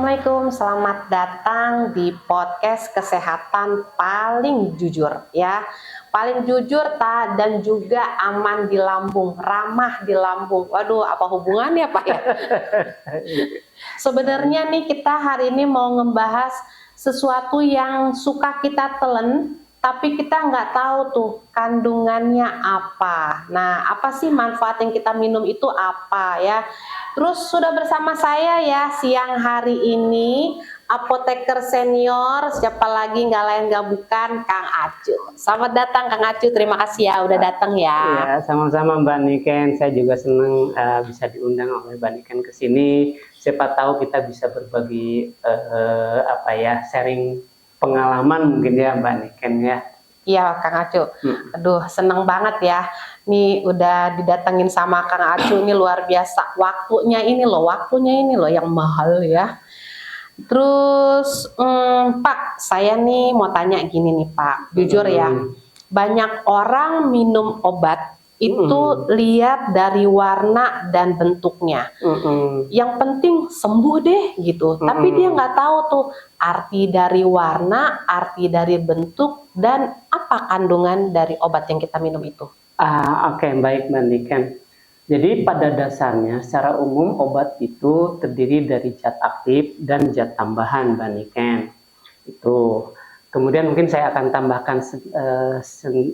Assalamualaikum, selamat datang di podcast kesehatan paling jujur ya. Paling jujur dan juga aman di lambung, ramah di lambung. Waduh, apa hubungannya Pak ya? Sebenarnya nih kita hari ini mau ngebahas sesuatu yang suka kita telan, tapi kita nggak tahu tuh kandungannya apa. Nah, apa sih manfaat yang kita minum itu apa ya? Terus sudah bersama saya ya siang hari ini apoteker senior, siapa lagi nggak lain nggak bukan Kang Acu. Selamat datang Kang Acu, terima kasih ya udah datang ya. Ya, sama-sama Mbak Niken. Saya juga senang bisa diundang oleh Mbak Niken ke sini. Siapa tahu kita bisa berbagi sharing pengalaman mungkin ya Mbak Niken ya. Iya Kang Acu, aduh seneng banget ya. Nih udah didatengin sama Kang Acu, ini luar biasa. Waktunya ini loh yang mahal ya. Terus Pak, saya nih mau tanya gini nih Pak, jujur ya. Banyak orang minum obat itu lihat dari warna dan bentuknya. Yang penting sembuh deh gitu. Tapi dia nggak tahu tuh arti dari warna, arti dari bentuk, dan apa kandungan dari obat yang kita minum itu. Oke, baik Mbak Niken. Jadi pada dasarnya secara umum obat itu terdiri dari zat aktif dan zat tambahan Mbak Niken. Itu. Kemudian mungkin saya akan tambahkan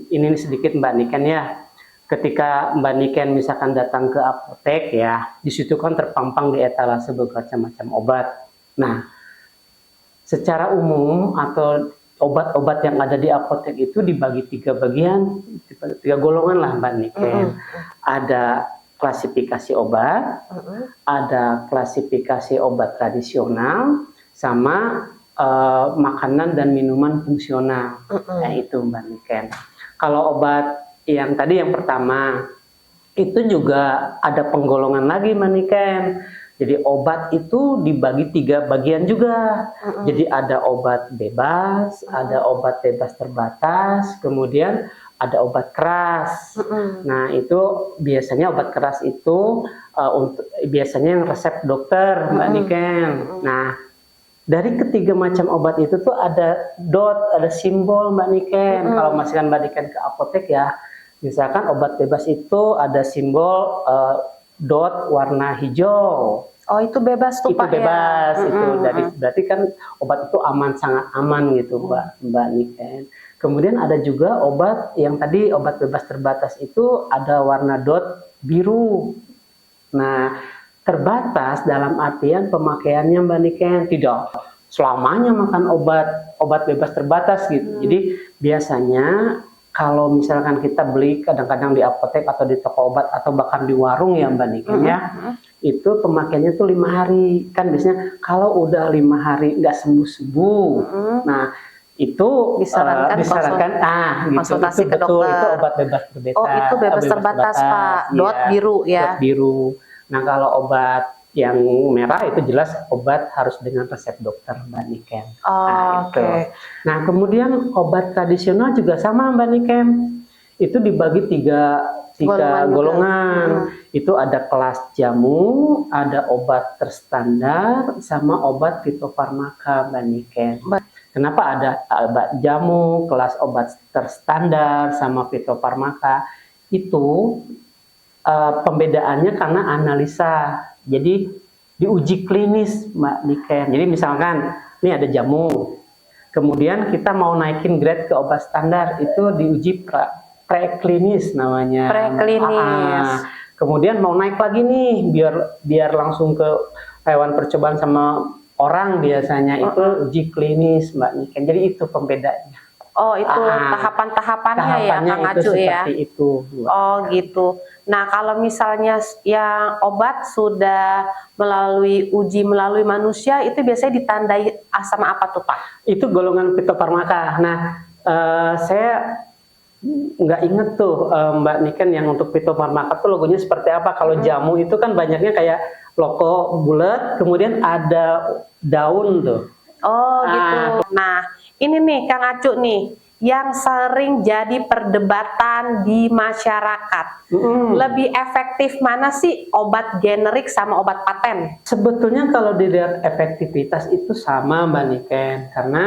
ini sedikit Mbak Niken ya. Ketika Mbak Niken misalkan datang ke apotek ya, di situ kan terpampang di etalase bermacam-macam obat. Nah, secara umum atau obat-obat yang ada di apotek itu dibagi tiga golongan lah Mbak Niken. Ada klasifikasi obat, ada klasifikasi obat tradisional, sama makanan dan minuman fungsional. Nah, itu Mbak Niken. Kalau obat yang tadi yang pertama itu juga ada penggolongan lagi Mbak Niken. Jadi obat itu dibagi tiga bagian juga. Jadi ada obat bebas, ada obat bebas terbatas, kemudian ada obat keras. Nah itu biasanya obat keras itu biasanya yang resep dokter Mbak Niken. Nah dari ketiga macam obat itu tuh ada dot, ada simbol Mbak Niken. Kalau misalkan Mbak Niken ke apotek ya, misalkan obat bebas itu ada simbol dot warna hijau. Oh itu bebas tuh Pak ya? Itu bebas, itu berarti kan obat itu aman, sangat aman gitu Mbak Niken. Kemudian ada juga obat yang tadi obat bebas terbatas itu ada warna dot biru. Nah terbatas dalam artian pemakaiannya Mbak Niken, tidak selamanya makan obat bebas terbatas gitu. Jadi biasanya kalau misalkan kita beli kadang-kadang di apotek atau di toko obat atau bahkan di warung ya Mbak Niken ya, itu pemakaiannya tuh 5 hari. Kan biasanya kalau udah 5 hari nggak sembuh-sembuh, nah itu disarankan konsultasi ke dokter. Itu obat bebas terbatas. Oh itu bebas terbatas Pak, dot biru ya. Dot biru. Nah kalau obat yang merah itu jelas obat harus dengan resep dokter Mbak Niken. Nah kemudian obat tradisional juga sama Mbak Niken. Itu dibagi tiga golongan. Itu ada kelas jamu, ada obat terstandar, sama obat fitofarmaka Mbak Niken. Kenapa ada obat jamu, kelas obat terstandar, sama fitofarmaka? Itu pembedaannya karena analisa. Jadi diuji klinis Mbak Niken. Jadi misalkan ini ada jamu, kemudian kita mau naikin grade ke obat standar, itu diuji preklinis namanya. Preklinis. Kemudian mau naik lagi nih biar langsung ke hewan percobaan sama orang biasanya itu uji klinis Mbak Niken. Jadi itu pembedanya. Oh itu tahapan-tahapannya ya Kang Acu ya. Itu. Oh gitu. Nah kalau misalnya yang obat sudah melalui manusia itu biasanya ditandai sama apa tuh Pak? Itu golongan fitofarmaka. Nah saya nggak inget tuh Mbak Niken yang untuk fitofarmaka tuh logonya seperti apa. Kalau jamu itu kan banyaknya kayak logo bulat, kemudian ada daun tuh. Oh gitu. Nah ini nih Kang Acu nih, yang sering jadi perdebatan di masyarakat. Lebih efektif mana sih obat generik sama obat paten? Sebetulnya kalau dilihat efektivitas itu sama Mbak Niken, karena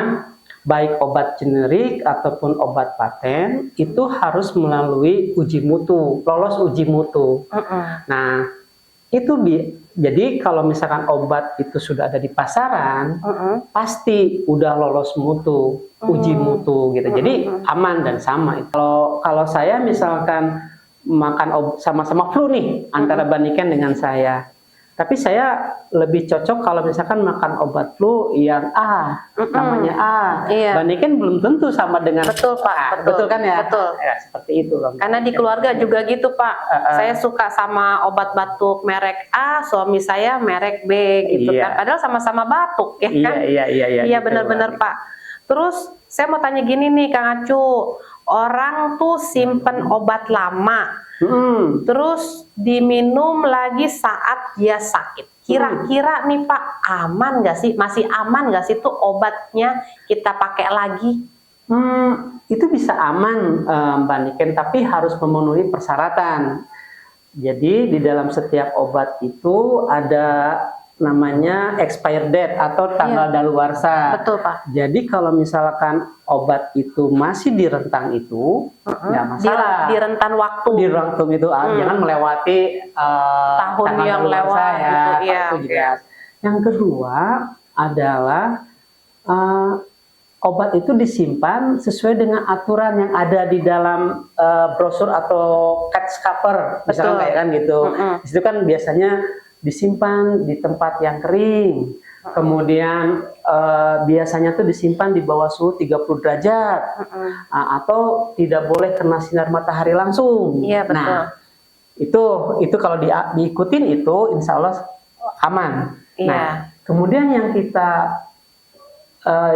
baik obat generik ataupun obat paten itu harus melalui uji mutu, lolos uji mutu. Nah, itu jadi kalau misalkan obat itu sudah ada di pasaran, pasti udah lolos mutu, uji mutu gitu. Jadi aman dan sama. Kalau saya misalkan makan sama-sama flu nih antara Mbak Niken dengan saya. Tapi saya lebih cocok kalau misalkan makan obat flu yang A, namanya A. Mbak Niken belum tentu sama dengan Betul Pak, betul kan ya? Betul. Ya, seperti itu loh. Karena di keluarga juga gitu Pak. Saya suka sama obat batuk merek A, suami saya merek B gitu kan. Padahal sama-sama batuk ya kan? Iya gitu, benar-benar Pak. Terus saya mau tanya gini nih Kang Acu, orang tuh simpen obat lama. Terus diminum lagi saat dia sakit. Kira-kira nih Pak, aman nggak sih? Masih aman nggak sih tuh obatnya kita pakai lagi? Itu bisa aman Mbak Niken, tapi harus memenuhi persyaratan. Jadi di dalam setiap obat itu ada namanya expired date atau tanggal daluarsa. Betul Pak. Jadi kalau misalkan obat itu masih di rentang itu, nggak masalah. Di rentan waktu. Di rentan itu jangan melewati tahun yang lewat. Ya, itu jelas. Yang kedua adalah obat itu disimpan sesuai dengan aturan yang ada di dalam brosur atau case cover, misalnya kayak kan gitu. Di situ kan biasanya disimpan di tempat yang kering, kemudian biasanya tuh disimpan di bawah suhu 30 derajat, atau tidak boleh kena sinar matahari langsung. Iya, betul. Nah, itu kalau diikutin itu insya Allah aman. Iya. Nah, kemudian yang kita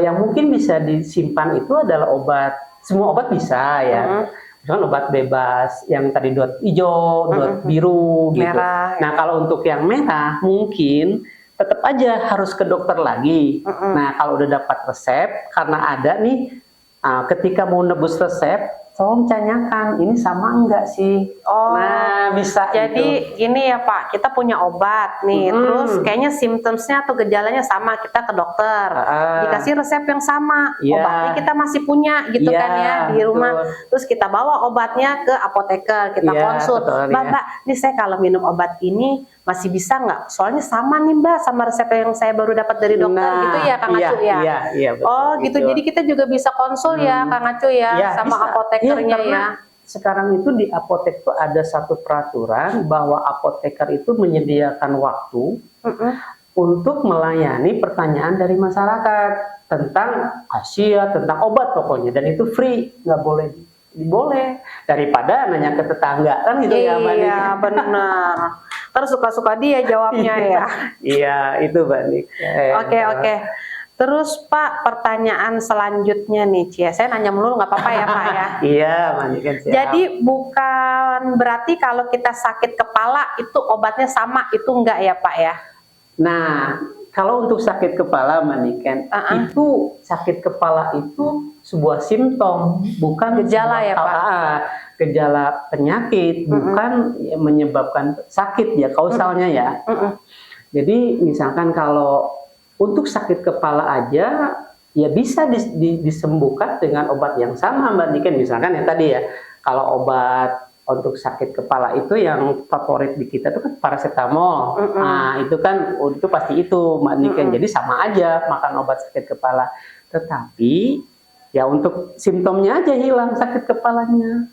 yang mungkin bisa disimpan itu adalah obat, semua obat bisa ya. Misalkan obat bebas yang tadi dot hijau, dot biru gitu. Merah. Nah, kalau untuk yang merah mungkin tetap aja harus ke dokter lagi. Nah, kalau udah dapat resep, karena ada nih ketika mau nebus resep, tolong tanyakan ini sama enggak sih? Nah, bisa. Jadi gini ya Pak, kita punya obat nih, terus kayaknya symptomsnya atau gejalanya sama, kita ke dokter, dikasih resep yang sama, obatnya kita masih punya gitu kan ya di rumah, terus kita bawa obatnya ke apoteker, kita konsult, Mbak, ini saya kalau minum obat ini masih bisa nggak? Soalnya sama nih Mbak, sama resep yang saya baru dapat dari dokter, gitu ya Kang Acu ya? Iya, betul, gitu, jadi kita juga bisa konsul ya Kang Acu ya, sama bisa. Apotekernya ya. Sekarang itu di apotek itu ada satu peraturan bahwa apoteker itu menyediakan waktu untuk melayani pertanyaan dari masyarakat tentang khasiat, tentang obat pokoknya, dan itu free, nggak boleh daripada nanya ke tetangga kan gitu ya Mbak Nik. Iya benar. Terus suka-suka dia jawabnya ya. Iya itu Mbak Nik. Oke. Terus Pak, pertanyaan selanjutnya nih, Cia. Saya nanya melulu nggak apa-apa ya Pak ya? Iya, Mbak Nik. Jadi bukan berarti kalau kita sakit kepala itu obatnya sama, itu enggak ya Pak ya? Nah, kalau untuk sakit kepala Mbak Niken, itu sakit kepala itu sebuah simptom, bukan gejala ya Pak? Gejala penyakit, bukan menyebabkan sakit ya, kausalnya ya. Jadi misalkan kalau untuk sakit kepala aja, ya bisa disembuhkan dengan obat yang sama Mbak Niken. Misalkan ya tadi ya, kalau obat untuk sakit kepala itu yang favorit di kita itu kan paracetamol. Nah itu kan itu pasti itu Mbak Niken. Jadi sama aja makan obat sakit kepala. Tetapi ya untuk simptomnya aja hilang sakit kepalanya.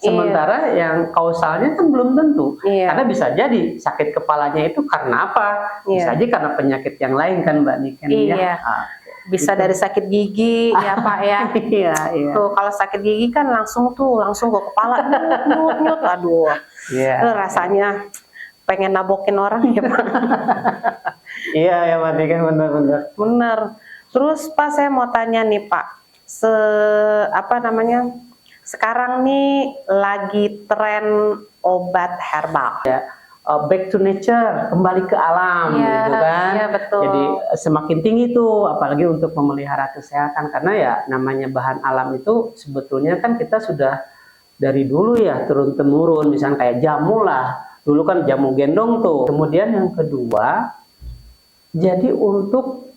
Sementara yang kausalnya kan belum tentu. Karena bisa jadi sakit kepalanya itu karena apa? Bisa aja karena penyakit yang lain kan Mbak Niken ya. Bisa dari sakit gigi ya Pak ya. Tuh kalau sakit gigi kan langsung ke kepala nyut. Aduh. Rasanya pengen nabokin orang ya Pak. Iya ya Mbak Niken, benar. Terus Pak, saya mau tanya nih Pak. Sekarang nih lagi tren obat herbal. Ya, back to nature, kembali ke alam Iya, gitu kan. iya, betul. Jadi semakin tinggi tuh, apalagi untuk memelihara kesehatan, karena ya namanya bahan alam itu sebetulnya kan kita sudah dari dulu ya turun temurun, misalnya kayak jamu lah, dulu kan jamu gendong tuh. Kemudian yang kedua, jadi untuk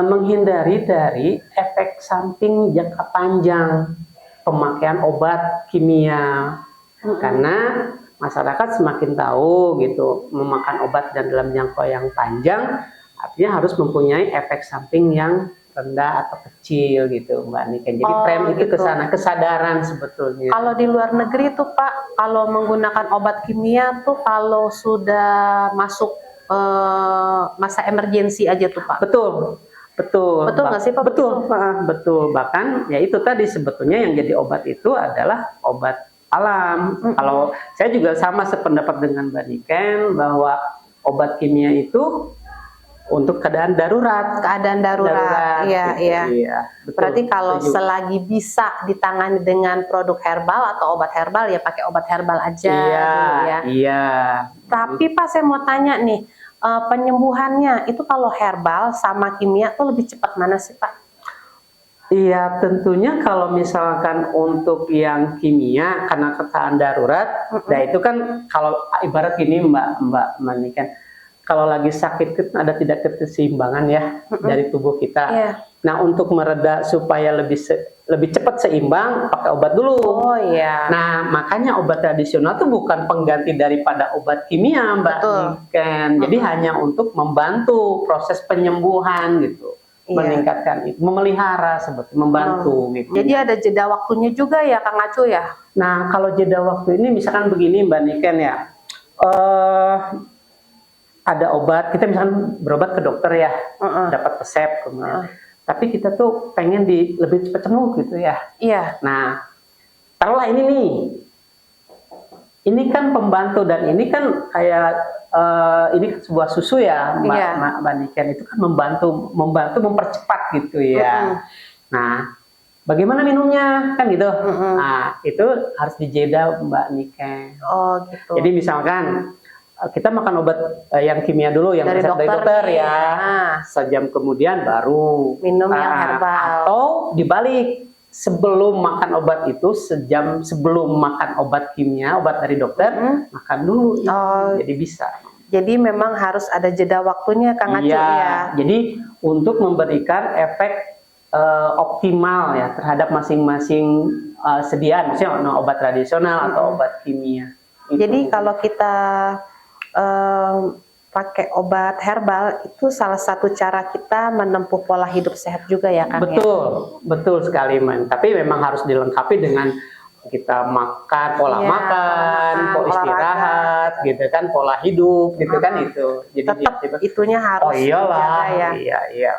menghindari dari efek samping jangka panjang pemakaian obat kimia, karena masyarakat semakin tahu gitu memakan obat dan dalam jangka yang panjang artinya harus mempunyai efek samping yang rendah atau kecil gitu Mbak Niken. Jadi tren itu gitu. ke sana, kesadaran sebetulnya. Kalau di luar negeri tuh Pak, kalau menggunakan obat kimia tuh kalau sudah masuk masa emergensi aja tuh Pak. Betul, betul. Betul nggak sih Pak? Betul, betul. Bahkan ya itu tadi sebetulnya yang jadi obat itu adalah obat alam. Kalau saya juga sama sependapat dengan Mbak Niken bahwa obat kimia itu untuk keadaan darurat. Keadaan darurat. Iya, gitu. iya. Iya, betul. Berarti kalau Setuju. selagi bisa ditangani dengan produk herbal atau obat herbal ya pakai obat herbal aja Iya, dulu ya. iya. Tapi Pak saya mau tanya nih, penyembuhannya itu kalau herbal sama kimia tuh lebih cepat mana sih Pak? Iya, tentunya kalau misalkan untuk yang kimia karena keadaan darurat, nah itu kan kalau ibarat gini Mbak Manikan, kalau lagi sakit ada tidak keseimbangan ya dari tubuh kita. Iya. Nah untuk mereda supaya lebih cepat seimbang, pakai obat dulu. Oh iya. Nah makanya obat tradisional itu bukan pengganti daripada obat kimia Mbak Niken. Jadi hanya untuk membantu proses penyembuhan gitu. Iya. Meningkatkan itu, memelihara sebetulnya, membantu gitu. Jadi ada jeda waktunya juga ya Kang Acu ya? Nah kalau jeda waktu ini misalkan begini Mbak Niken ya, ada obat, kita misalkan berobat ke dokter ya, dapat resep kemudian, tapi kita tuh pengen lebih cepat sembuh gitu ya. Iya. Nah taruhlah ini nih, ini kan pembantu dan ini kan kayak ini sebuah susu ya Mbak Niken, itu kan membantu mempercepat gitu ya. Nah bagaimana minumnya kan gitu. Nah itu harus dijeda Mbak Niken. Oh gitu. Jadi misalkan kita makan obat yang kimia dulu yang dari dokter ya, sejam kemudian baru minum yang herbal. Atau dibalik, sebelum makan obat itu sejam sebelum makan obat kimia, obat dari dokter, makan dulu. Jadi bisa. Jadi memang harus ada jeda waktunya Kang Acu ya. Jadi untuk memberikan efek optimal ya terhadap masing-masing sediaan, misalnya obat tradisional atau obat kimia. Jadi kalau kita pakai obat herbal itu salah satu cara kita menempuh pola hidup sehat juga ya Kang. Betul, betul sekali Man. Tapi memang harus dilengkapi dengan kita makan, pola makan, pola istirahat, gitu kan, pola hidup, gitu kan itu. Jadi tetap itunya harus dijaga ya. Iya.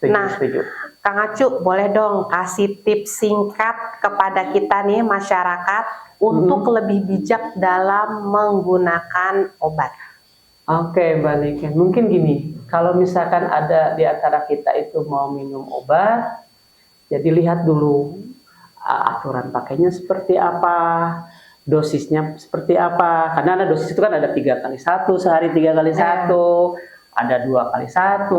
Setuju. Kang Acu boleh dong kasih tips singkat kepada kita nih masyarakat untuk lebih bijak dalam menggunakan obat. Oke Mbak Niken, mungkin gini, kalau misalkan ada di antara kita itu mau minum obat, jadi lihat dulu aturan pakainya seperti apa, dosisnya seperti apa. Karena ada dosis itu kan ada 3x1, sehari 3x1, ada 2x1,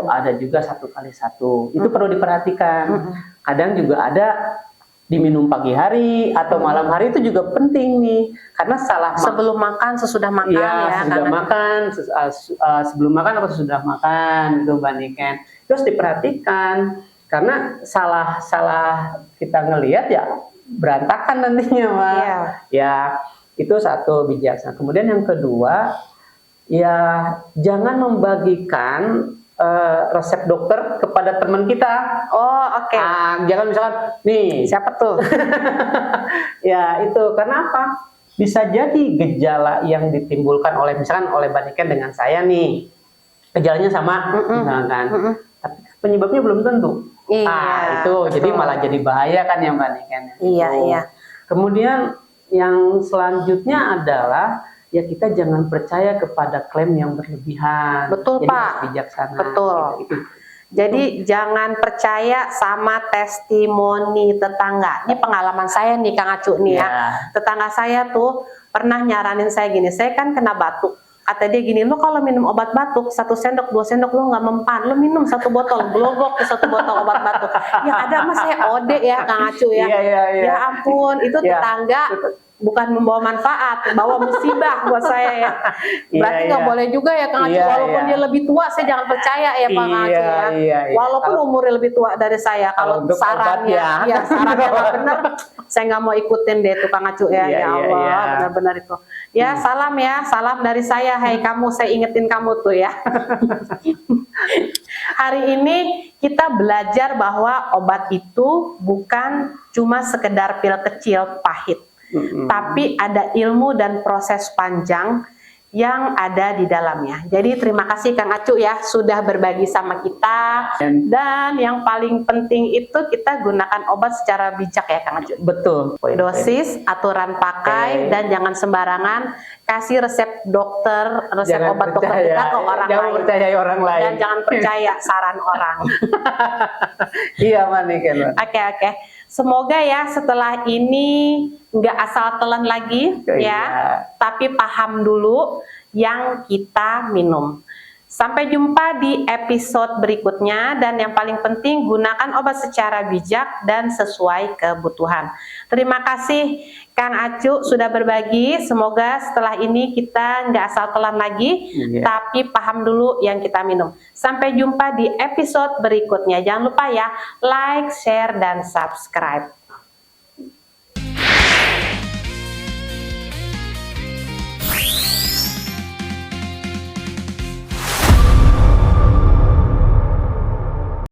ada juga 1x1. Itu perlu diperhatikan. Kadang juga ada diminum pagi hari atau malam hari, itu juga penting nih, karena sebelum makan, sesudah makan sesudah makan, sebelum makan atau sesudah makan itu Mbak Niken. Terus diperhatikan karena salah kita ngelihat ya berantakan nantinya Mbak. Ya itu satu, bijaksana. Kemudian yang kedua ya jangan membagikan resep dokter kepada teman kita. Jangan misalkan nih siapa tuh ya itu, karena apa, bisa jadi gejala yang ditimbulkan oleh misalkan oleh Mbak Niken dengan saya nih gejalanya sama misalkan, tapi penyebabnya belum tentu. Itu betul. Jadi malah jadi bahaya kan ya Mbak Niken. Iya. Kemudian yang selanjutnya adalah ya kita jangan percaya kepada klaim yang berlebihan. Betul, jadi Pak. harus bijaksana. Betul. Gitu. Jadi jangan percaya sama testimoni tetangga. Ini pengalaman saya nih Kang Acu nih ya. Tetangga saya tuh pernah nyaranin saya gini, saya kan kena batuk. Kata dia gini, lo kalau minum obat batuk 1 sendok 2 sendok lo nggak mempan, lo minum 1 botol, glogok ke 1 botol obat batuk. Ya ada mas saya ode ya Kang Acu ya. Iya. Ya ampun, itu tetangga bukan membawa manfaat, bawa musibah buat saya ya. Berarti nggak boleh juga ya Kang Acu, walaupun dia lebih tua, saya jangan percaya ya Kang Acu ya. Walaupun umurnya lebih tua dari saya, kalau sarannya, sarannya nggak benar, saya nggak mau ikutin deh tuh Kang Acu ya. Ya Allah, benar-benar itu. Ya salam ya, salam dari saya. Hai kamu, saya ingetin kamu tuh ya. Hari ini kita belajar bahwa obat itu bukan cuma sekedar pil kecil pahit. Tapi ada ilmu dan proses panjang yang ada di dalamnya. Jadi terima kasih Kang Acu ya sudah berbagi sama kita. Dan yang paling penting itu kita gunakan obat secara bijak ya Kang Acu. Betul. Dosis, aturan pakai, dan jangan sembarangan kasih resep dokter, obat dokter kita ke orang lain. Jangan percaya orang lain. Dan jangan percaya saran orang. Iya Maniken. Oke. Semoga ya setelah ini nggak asal telan lagi ya, tapi paham dulu yang kita minum. Sampai jumpa di episode berikutnya, dan yang paling penting gunakan obat secara bijak dan sesuai kebutuhan. Terima kasih Kang Acu sudah berbagi. Semoga setelah ini kita nggak asal telan lagi, tapi paham dulu yang kita minum. Sampai jumpa di episode berikutnya. Jangan lupa ya, like, share, dan subscribe.